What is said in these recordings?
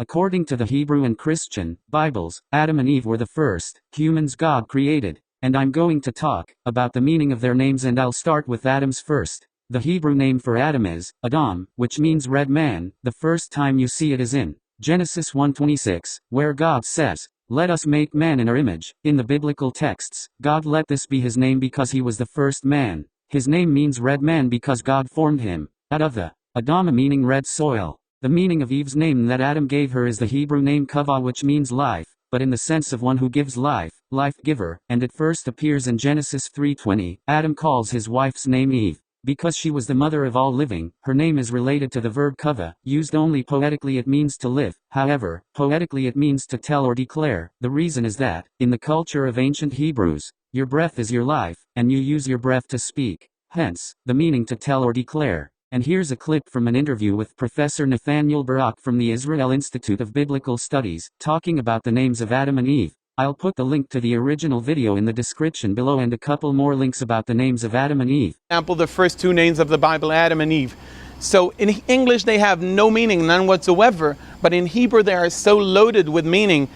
According to the Hebrew and Christian Bibles, Adam and Eve were the first humans God created, and I'm going to talk about the meaning of their names, and I'll start with Adam's first. The Hebrew name for Adam is Adam, which means red man. The first time you see it is in Genesis 1:26, where God says, "Let us make man in our image." In the biblical texts, God let this be his name because he was the first man. His name means red man because God formed him out of the Adama, meaning red soil. The meaning of Eve's name that Adam gave her is the Hebrew name Kava, which means life, but in the sense of one who gives life, life giver, and it first appears in Genesis 3:20. Adam calls his wife's name Eve because she was the mother of all living. Her name is related to the verb kava, used only poetically. It means to live. However, poetically it means to tell or declare. The reason is that, in the culture of ancient Hebrews, your breath is your life, and you use your breath to speak. Hence, the meaning to tell or declare. And here's a clip from an interview with Professor Nathaniel Barak from the Israel Institute of Biblical Studies, talking about the names of Adam and Eve. I'll put the link to the original video in the description below and a couple more links about the names of Adam and Eve. Example, the first two names of the Bible, Adam and Eve. So in English they have no meaning, none whatsoever, but in Hebrew they are so loaded with meaning.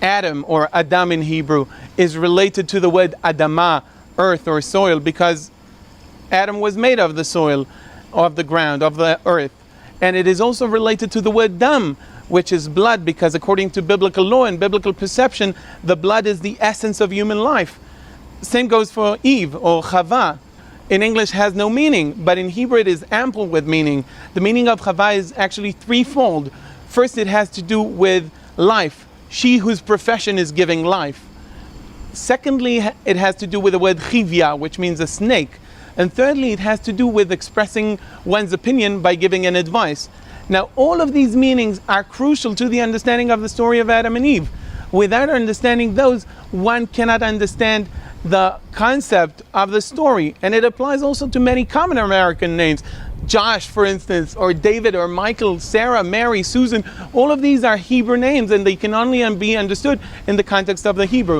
Adam, or Adam in Hebrew, is related to the word Adama, earth or soil, because Adam was made of the soil, of the ground, of the earth. And it is also related to the word dam, which is blood, because according to biblical law and biblical perception, the blood is the essence of human life. Same goes for Eve, or Chava. In English has no meaning, but in Hebrew it is ample with meaning. The meaning of Chava is actually threefold. First, it has to do with life, she whose profession is giving life. Secondly, it has to do with the word chivya, which means a snake. And thirdly, it has to do with expressing one's opinion by giving an advice. Now, all of these meanings are crucial to the understanding of the story of Adam and Eve. Without understanding those, one cannot understand the concept of the story. And it applies also to many common American names. Josh, for instance, or David, or Michael, Sarah, Mary, Susan. All of these are Hebrew names, and they can only be understood in the context of the Hebrew.